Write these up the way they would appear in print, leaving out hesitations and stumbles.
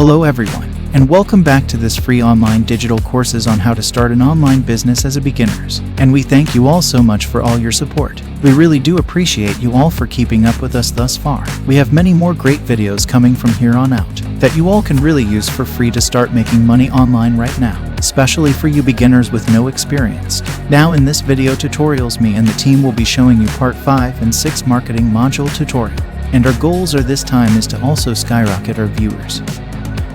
Hello everyone, and welcome back to this free online digital courses on how to start an online business as a beginners. And we thank you all so much for all your support. We really do appreciate you all for keeping up with us thus far. We have many more great videos coming from here on out that you all can really use for free to start making money online right now, especially for you beginners with no experience. Now in this video tutorials, me and the team will be showing you part 5 and 6 marketing module tutorial. And our goals are this time is to also skyrocket our viewers,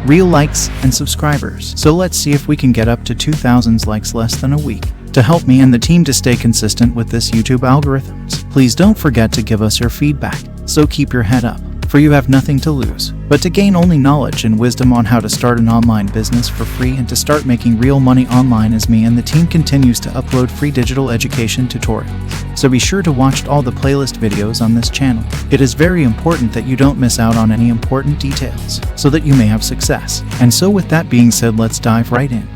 real likes and subscribers. So let's see if we can get up to 2,000 likes less than a week. To help me and the team to stay consistent with this YouTube algorithms, please don't forget to give us your feedback. So keep your head up, for you have nothing to lose, but to gain only knowledge and wisdom on how to start an online business for free and to start making real money online as me and the team continues to upload free digital education tutorials. So be sure to watch all the playlist videos on this channel. It is very important that you don't miss out on any important details, so that you may have success. And so with that being said, let's dive right in.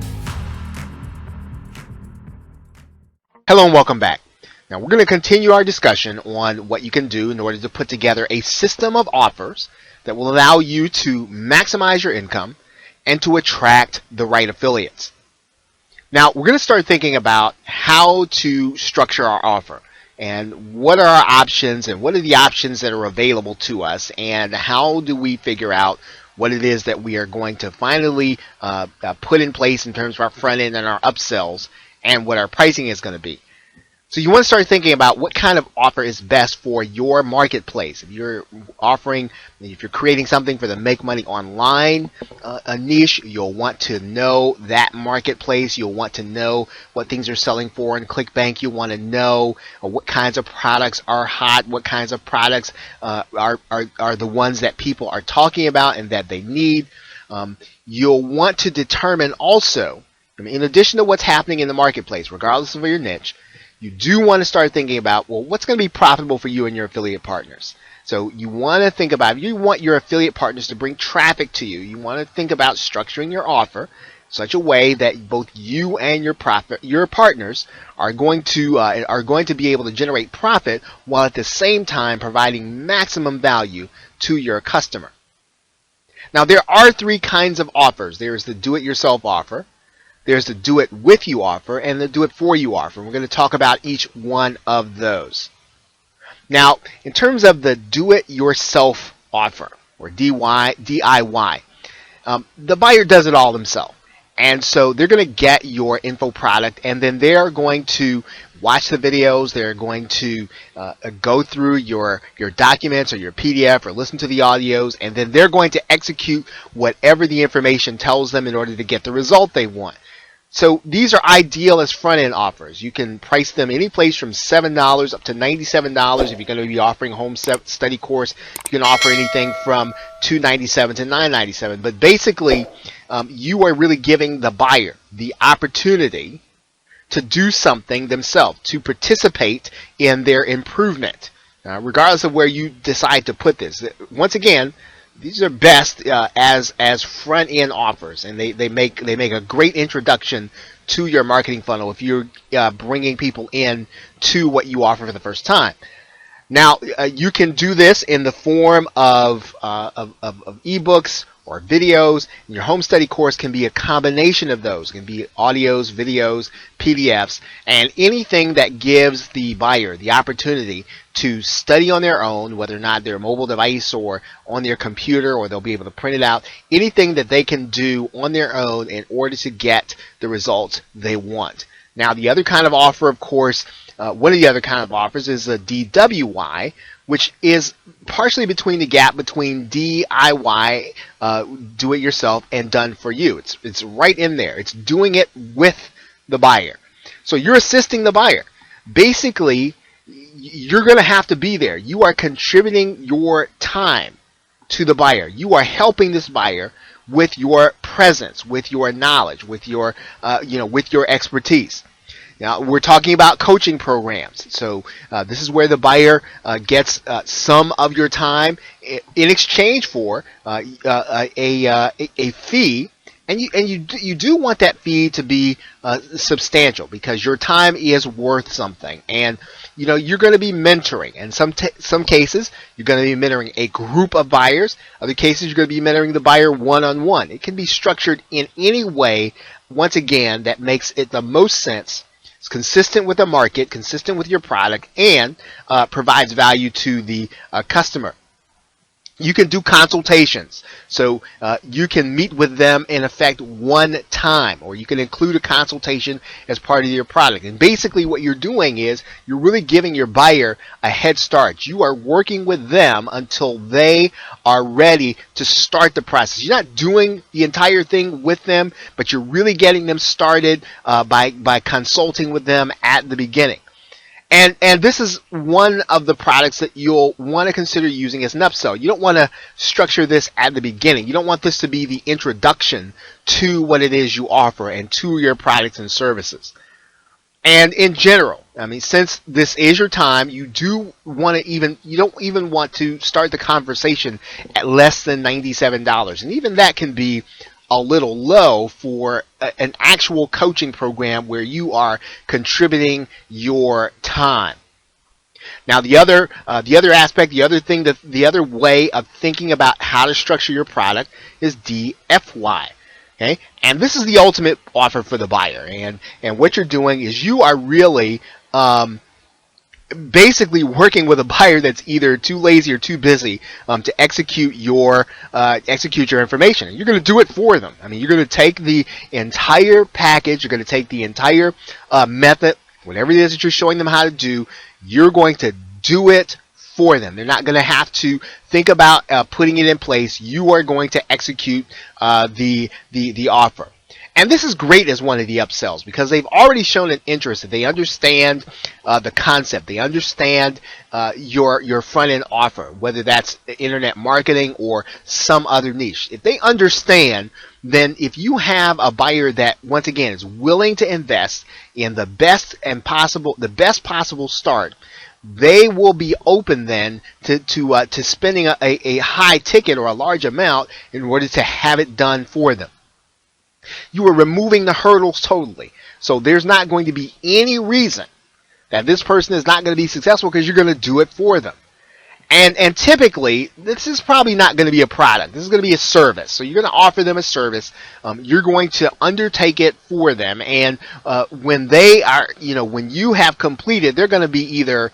Hello and welcome back. Now we're going to continue our discussion on what you can do in order to put together a system of offers that will allow you to maximize your income and to attract the right affiliates. Now we're going to start thinking about how to structure our offer and what are our options and what are the options that are available to us and how do we figure out what it is that we are going to finally put in place in terms of our front end and our upsells and what our pricing is going to be. So you want to start thinking about what kind of offer is best for your marketplace. If you're creating something for the make money online a niche, you'll want to know that marketplace. You'll want to know what things are selling for in ClickBank. You want to know what kinds of products are hot, what kinds of products are the ones that people are talking about and that they need. You'll want to determine also, in addition to what's happening in the marketplace, regardless of your niche, you do want to start thinking about, well, what's going to be profitable for you and your affiliate partners. So you want to think about, you want your affiliate partners to bring traffic to you. You want to think about structuring your offer in such a way that both you and your partners are going to be able to generate profit while at the same time providing maximum value to your customer. Now there are 3 kinds of offers. There's the do-it-yourself offer, there's the do-it-with-you offer, and the do-it-for-you offer. We're going to talk about each one of those. Now, in terms of the do-it-yourself offer, or DIY, the buyer does it all themselves. And so they're going to get your info product, and then they're going to watch the videos, they're going to go through your documents or your PDF or listen to the audios, and then they're going to execute whatever the information tells them in order to get the result they want. So these are ideal as front-end offers. You can price them any place from $7 up to $97. If you're going to be offering a home study course, you can offer anything from $297 to $997. But basically, you are really giving the buyer the opportunity to do something themselves, to participate in their improvement, regardless of where you decide to put this. Once again, these are best as front-end offers, and they make a great introduction to your marketing funnel if you're bringing people in to what you offer for the first time. Now, you can do this in the form of ebooks or videos. And your home study course can be a combination of those. It can be audios, videos, PDFs, and anything that gives the buyer the opportunity to study on their own, whether or not they're a mobile device or on their computer, or they'll be able to print it out. Anything that they can do on their own in order to get the results they want. Now, the other kind of offer, of course, one of the other kind of offers is a DWY, which is partially between the gap between DIY, do it yourself, and done for you. It's right in there. It's doing it with the buyer. So you're assisting the buyer. Basically, you're going to have to be there. You are contributing your time to the buyer. You are helping this buyer with your presence, with your knowledge, with your with your expertise. Now, we're talking about coaching programs. So this is where the buyer gets some of your time in exchange for a fee you do want that fee to be substantial, because your time is worth something, and you're going to be mentoring. In some cases, you're going to be mentoring a group of buyers. Other cases, you're going to be mentoring the buyer one-on-one. It can be structured in any way, once again, that makes it the most sense. It's consistent with the market, consistent with your product, and provides value to the customer. You can do consultations, so you can meet with them in effect one time, or you can include a consultation as part of your product. And basically what you're doing is you're really giving your buyer a head start. You are working with them until they are ready to start the process. You're not doing the entire thing with them, but you're really getting them started by consulting with them at the beginning. And this is one of the products that you'll want to consider using as an upsell. You don't want to structure this at the beginning. You don't want this to be the introduction to what it is you offer and to your products and services. And in general, since this is your time, you don't even want to start the conversation at less than $97. And even that can be a little low for an actual coaching program where you are contributing your time. Now, the other aspect, the other way of thinking about how to structure your product is DFY. Okay, and this is the ultimate offer for the buyer. And what you're doing is you are really basically working with a buyer that's either too lazy or too busy to execute your information. And you're going to do it for them. You're going to take the entire package. You're going to take the entire method, whatever it is that you're showing them how to do. You're going to do it for them. They're not going to have to think about putting it in place. You are going to execute the offer. And this is great as one of the upsells, because they've already shown an interest. That they understand the concept. They understand your front-end offer, whether that's internet marketing or some other niche. If they understand, then if you have a buyer that, once again, is willing to invest in the best possible start, they will be open then to spending a high ticket or a large amount in order to have it done for them. You are removing the hurdles totally. So there's not going to be any reason that this person is not going to be successful, because you're going to do it for them. And typically, this is probably not going to be a product. This is going to be a service. So you're going to offer them a service. You're going to undertake it for them. And when they are, when you have completed, they're going to be either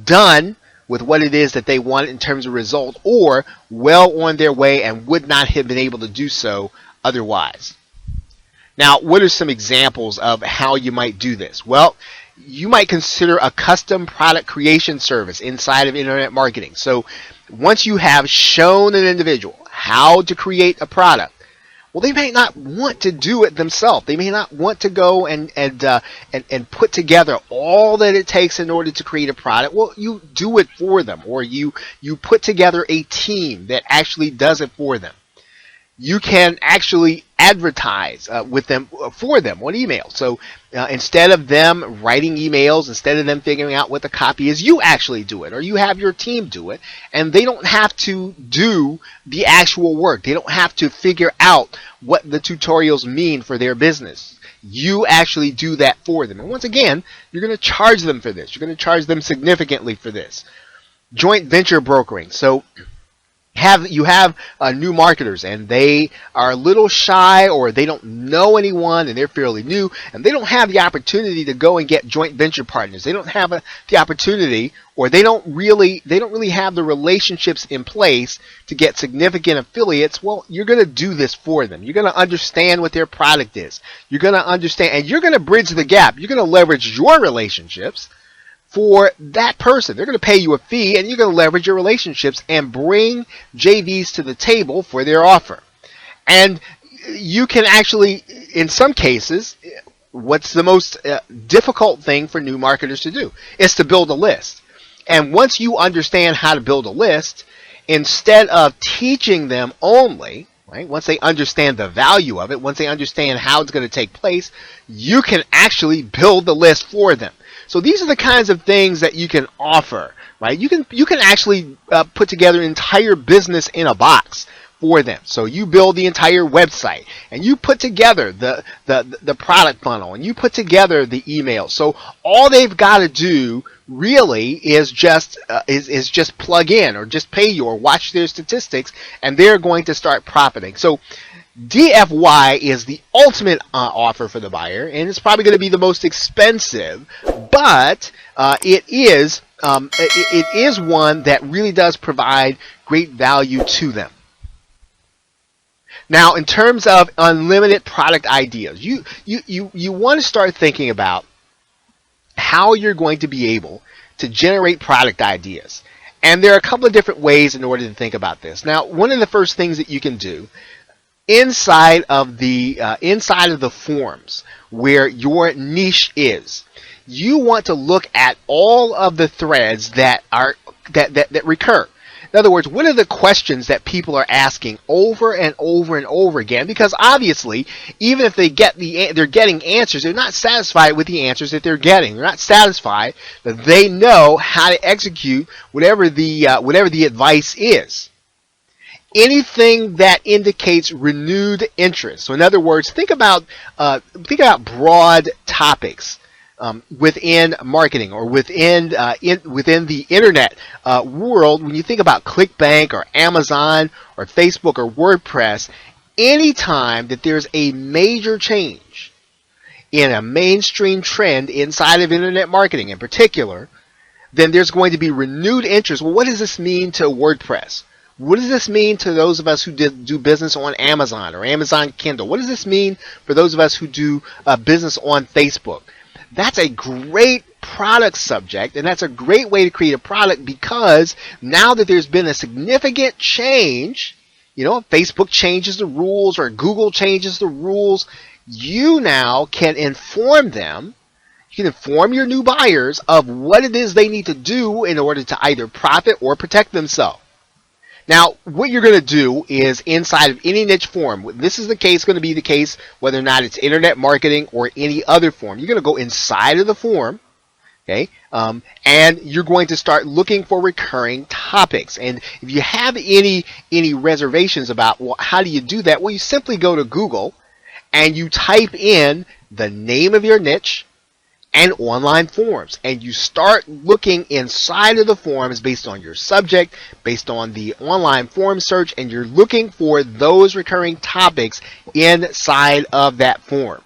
done with what it is that they want in terms of result, or well on their way and would not have been able to do so otherwise. Now, what are some examples of how you might do this? Well, you might consider a custom product creation service inside of internet marketing. So once you have shown an individual how to create a product, well, they may not want to do it themselves. They may not want to go and put together all that it takes in order to create a product. Well, you do it for them, or you put together a team that actually does it for them. You can actually advertise with them for them on email. So instead of them writing emails, instead of them figuring out what the copy is, you actually do it, or you have your team do it, and they don't have to do the actual work. They don't have to figure out what the tutorials mean for their business. You actually do that for them. And once again, you're going to charge them for this. You're going to charge them significantly for this. Joint venture brokering. So you have new marketers, and they are a little shy, or they don't know anyone, and they're fairly new, and they don't have the opportunity to go and get joint venture partners. They don't have the opportunity, or they don't really have the relationships in place to get significant affiliates. Well, you're going to do this for them. You're going to understand what their product is. You're going to understand, and you're going to bridge the gap. You're going to leverage your relationships for that person. They're going to pay you a fee, and you're going to leverage your relationships and bring JVs to the table for their offer. And you can actually, in some cases, what's the most difficult thing for new marketers to do is to build a list. And once you understand how to build a list, instead of teaching them only, right, once they understand the value of it, once they understand how it's going to take place, you can actually build the list for them. So these are the kinds of things that you can offer, right? You can actually put together an entire business in a box for them. So you build the entire website and you put together the product funnel and you put together the email. So all they've got to do really is just plug in or just pay you or watch their statistics, and they're going to start profiting. So DFY is the ultimate offer for the buyer, and it's probably going to be the most expensive, but it is one that really does provide great value to them. Now, in terms of unlimited product ideas, you want to start thinking about how you're going to be able to generate product ideas. And there are a couple of different ways in order to think about this. Now, one of the first things that you can do inside of the forums where your niche is, you want to look at all of the threads that recur. In other words, what are the questions that people are asking over and over and over again? Because obviously, even if they're getting answers, they're not satisfied with the answers that they're getting. They're not satisfied that they know how to execute whatever the advice is. Anything that indicates renewed interest. So in other words, think about broad topics within marketing or within the internet world. When you think about ClickBank or Amazon or Facebook or WordPress, anytime that there's a major change in a mainstream trend inside of internet marketing in particular, then there's going to be renewed interest. Well, what does this mean to WordPress? What does this mean to those of us who do business on Amazon or Amazon Kindle? What does this mean for those of us who do business on Facebook? That's a great product subject, and that's a great way to create a product, because now that there's been a significant change, if Facebook changes the rules or Google changes the rules, you now can inform them. You can inform your new buyers of what it is they need to do in order to either profit or protect themselves. Now, what you're going to do is inside of any niche forum, this is going to be the case whether or not it's internet marketing or any other forum. You're going to go inside of the forum, okay, and you're going to start looking for recurring topics. And if you have any reservations about, well, how do you do that? Well, you simply go to Google and you type in the name of your niche and online forums, and you start looking inside of the forums based on your subject, based on the online forum search, and you're looking for those recurring topics inside of that forum.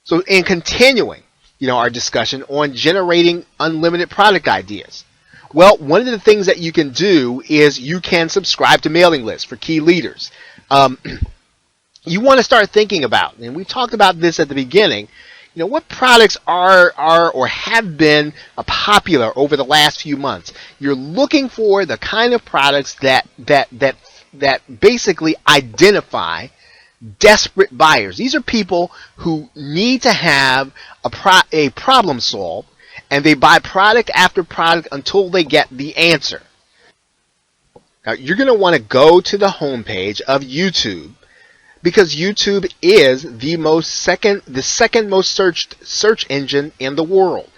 So in continuing, our discussion on generating unlimited product ideas, well, one of the things that you can do is you can subscribe to mailing lists for key leaders. You want to start thinking about, and we talked about this at the beginning, what products are or have been popular over the last few months. You're looking for the kind of products that basically identify desperate buyers. These are people who need to have a problem solved, and they buy product after product until they get the answer. Now, you're going to want to go to the homepage of YouTube, because YouTube is the second most searched search engine in the world.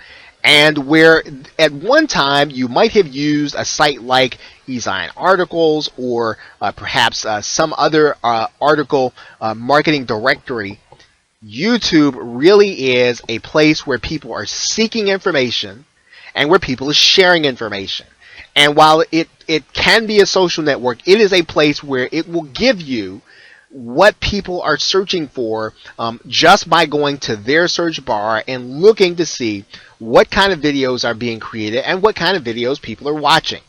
And where at one time you might have used a site like Design Articles or perhaps some other article marketing directory, YouTube really is a place where people are seeking information and where people are sharing information. And while it can be a social network, it is a place where it will give you what people are searching for just by going to their search bar and looking to see what kind of videos are being created and what kind of videos people are watching.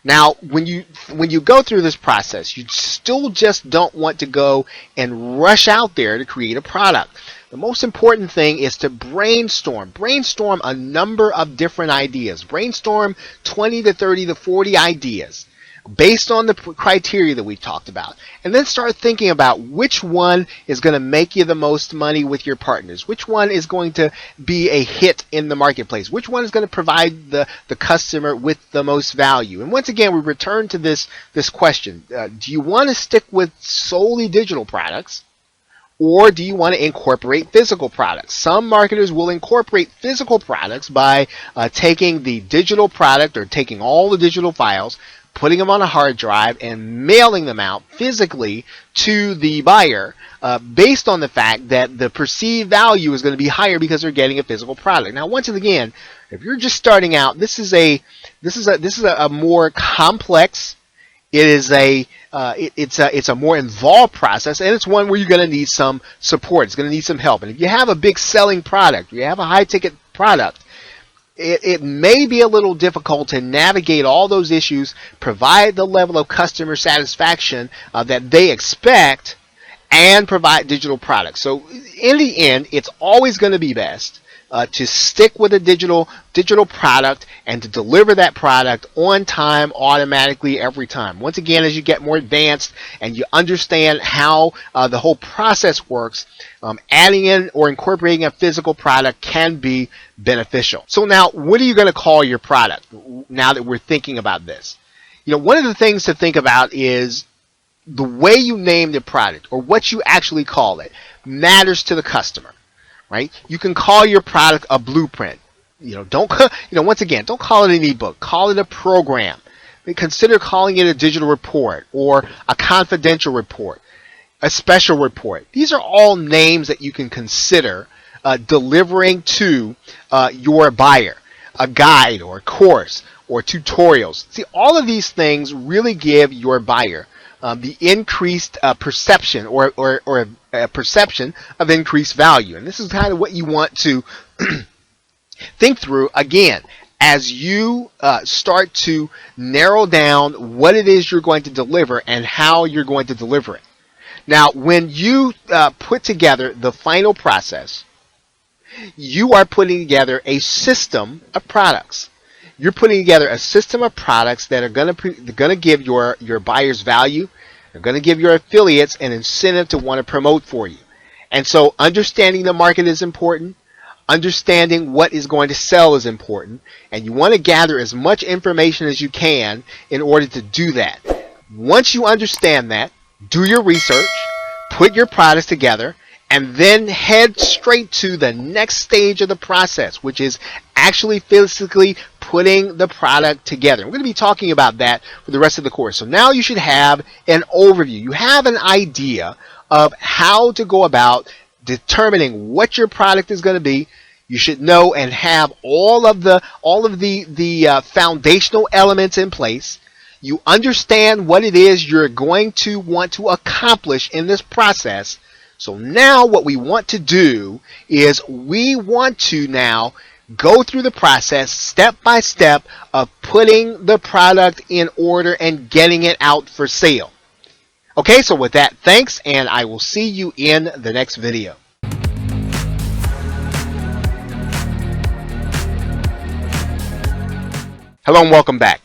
Now, when you go through this process, you still just don't want to go and rush out there to create a product. The most important thing is to brainstorm a number of different ideas. Brainstorm 20 to 30 to 40 ideas based on the criteria that we talked about, and then start thinking about which one is going to make you the most money with your partners, which one is going to be a hit in the marketplace, which one is going to provide the customer with the most value. And once again, we return to this question. Do you want to stick with solely digital products, Or do you want to incorporate physical products? Some marketers will incorporate physical products by taking the digital product or taking all the digital files, putting them on a hard drive, and mailing them out physically to the buyer based on the fact that the perceived value is going to be higher because they're getting a physical product. Now, once again, if you're just starting out, this is a more complex. It is it's a more involved process, and it's one where you're going to need some support. It's going to need some help. And if you have a big selling product, you have a high ticket product, it may be a little difficult to navigate all those issues, provide the level of customer satisfaction that they expect, and provide digital products. So in the end, it's always going to be best to stick with a digital product and to deliver that product on time, automatically, every time. Once again, as you get more advanced and you understand how the whole process works, adding in or incorporating a physical product can be beneficial. So now, what are you going to call your product now that we're thinking about this? One of the things to think about is the way you name the product, or what you actually call it, matters to the customer. Right? You can call your product a blueprint. Once again, don't call it an ebook. Call it a program. Consider calling it a digital report or a confidential report, a special report. These are all names that you can consider delivering to your buyer. A guide or a course or tutorials. See, all of these things really give your buyer the increased perception or a perception of increased value. And this is kind of what you want to think through again as you start to narrow down what it is you're going to deliver and how you're going to deliver it. Now, when you put together the final process, you are putting together a system of products. You're putting together a system of products that are going to give your buyers value. They're going to give your affiliates an incentive to want to promote for you. And so understanding the market is important. Understanding what is going to sell is important. And you want to gather as much information as you can in order to do that. Once you understand that, do your research, put your products together, and then head straight to the next stage of the process, which is actually physically putting the product together. We're going to be talking about that for the rest of the course. So now you should have an overview. You have an idea of how to go about determining what your product is going to be. You should know and have all of the foundational elements in place. You understand what it is you're going to want to accomplish in this process. So now what we want to do is we want to now go through the process step by step of putting the product in order and getting it out for sale. Okay, so with that, thanks, and I will see you in the next video. Hello and welcome back.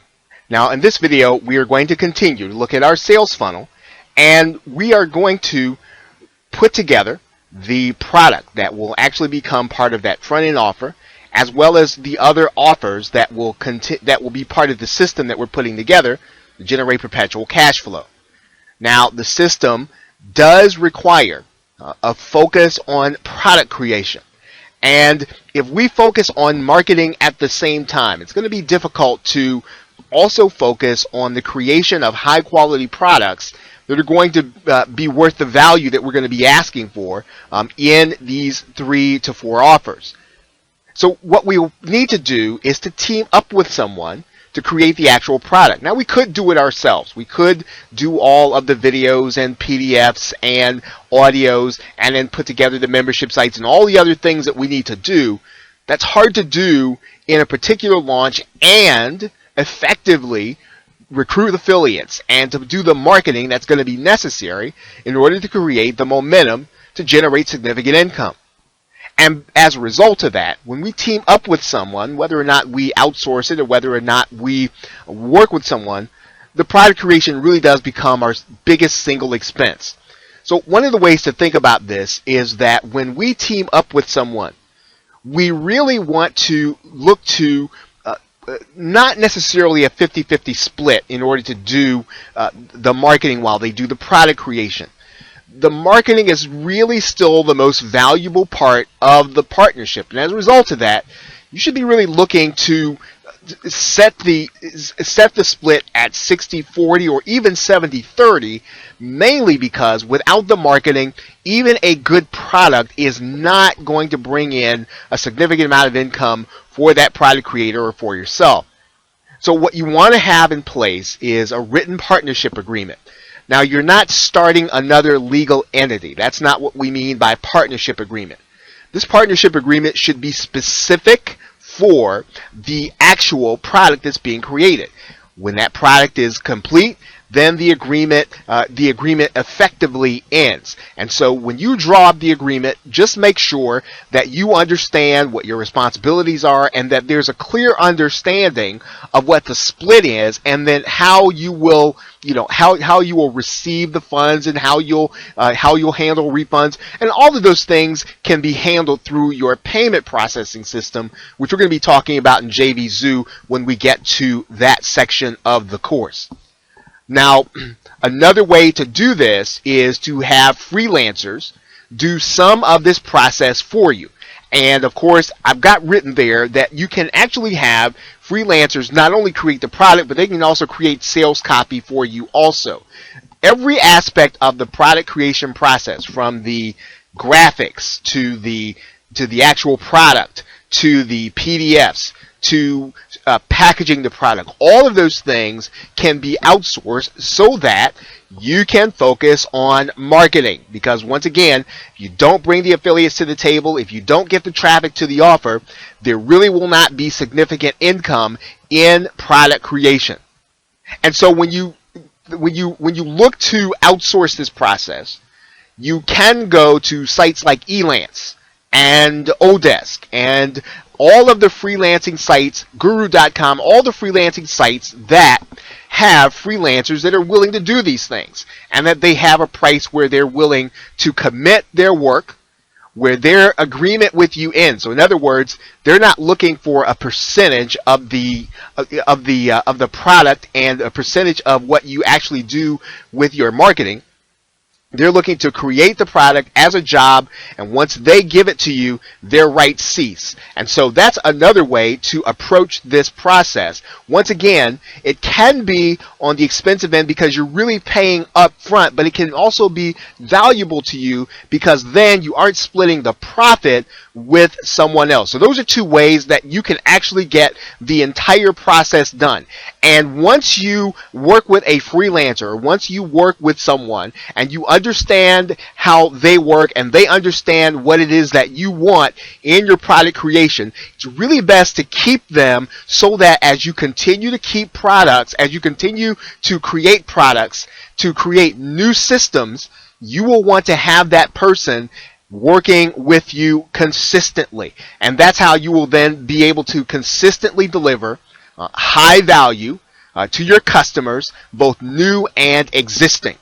Now in this video, we are going to continue to look at our sales funnel, and we are going to put together the product that will actually become part of that front-end offer, as well as the other offers that will be part of the system that we're putting together to generate perpetual cash flow. Now, the system does require a focus on product creation. And if we focus on marketing at the same time, it's going to be difficult to also focus on the creation of high-quality products that are going to be worth the value that we're going to be asking for in these 3 to 4 offers. So what we need to do is to team up with someone to create the actual product. Now, we could do it ourselves. We could do all of the videos and PDFs and audios and then put together the membership sites and all the other things that we need to do. That's hard to do in a particular launch and effectively recruit affiliates and to do the marketing that's going to be necessary in order to create the momentum to generate significant income. And as a result of that, when we team up with someone, whether or not we outsource it or whether or not we work with someone, the product creation really does become our biggest single expense. So one of the ways to think about this is that when we team up with someone, we really want to look to not necessarily a 50-50 split in order to do the marketing while they do the product creation. the marketing is really still the most valuable part of the partnership. And as a result of that, you should be really looking to set the split at 60-40 or even 70-30, mainly because without the marketing, even a good product is not going to bring in a significant amount of income for that product creator or for yourself. So what you want to have in place is a written partnership agreement. Now, you're not starting another legal entity. That's not what we mean by partnership agreement. This partnership agreement should be specific for the actual product that's being created. When that product is complete, then the agreement effectively ends. And so when you draw up the agreement, just make sure that you understand what your responsibilities are and that there's a clear understanding of what the split is, and then how you will, how you will receive the funds and how you'll handle refunds. And all of those things can be handled through your payment processing system, which we're going to be talking about in JVZoo when we get to that section of the course. Now, another way to do this is to have freelancers do some of this process for you. And of course, I've got written there that you can actually have freelancers not only create the product, but they can also create sales copy for you also. Every aspect of the product creation process, from the graphics to the actual product, to the PDFs, to packaging the product, all of those things can be outsourced so that you can focus on marketing. Because once again, if you don't bring the affiliates to the table, if you don't get the traffic to the offer, there really will not be significant income in product creation. And so when you look to outsource this process, you can go to sites like Elance and Odesk and all of the freelancing sites, guru.com, all the freelancing sites that have freelancers that are willing to do these things, and that they have a price where they're willing to commit their work, where their agreement with you ends. So in other words, they're not looking for a percentage of the product and a percentage of what you actually do with your marketing. They're looking to create the product as a job, and once they give it to you, their rights cease. And so that's another way to approach this process. Once again, it can be on the expensive end because you're really paying up front, but it can also be valuable to you because then you aren't splitting the profit with someone else. So those are two ways that you can actually get the entire process done. And once you work with a freelancer, once you work with someone and you understand how they work and they understand what it is that you want in your product creation, it's really best to keep them so that as you continue to keep products, as you continue to create products, to create new systems, you will want to have that person working with you consistently. And that's how you will then be able to consistently deliver high value to your customers, both new and existing.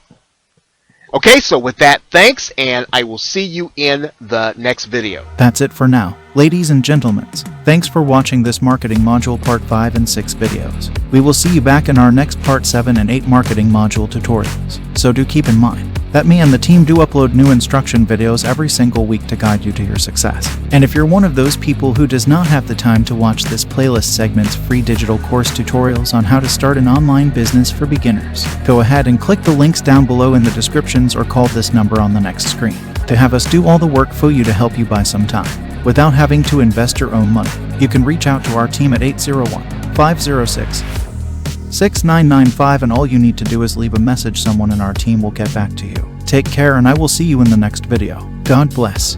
Okay, so with that, thanks, and I will see you in the next video. That's it for now. Ladies and gentlemen, thanks for watching this marketing module part 5 and 6 videos. We will see you back in our next part 7 and 8 marketing module tutorials. So do keep in mind that me and the team do upload new instruction videos every single week to guide you to your success. And if you're one of those people who does not have the time to watch this playlist segment's free digital course tutorials on how to start an online business for beginners, go ahead and click the links down below in the descriptions or call this number on the next screen to have us do all the work for you to help you buy some time without having to invest your own money. You can reach out to our team at 801-506-6995, and all you need to do is leave a message. Someone in our team will get back to you. Take care, and I will see you in the next video. God bless.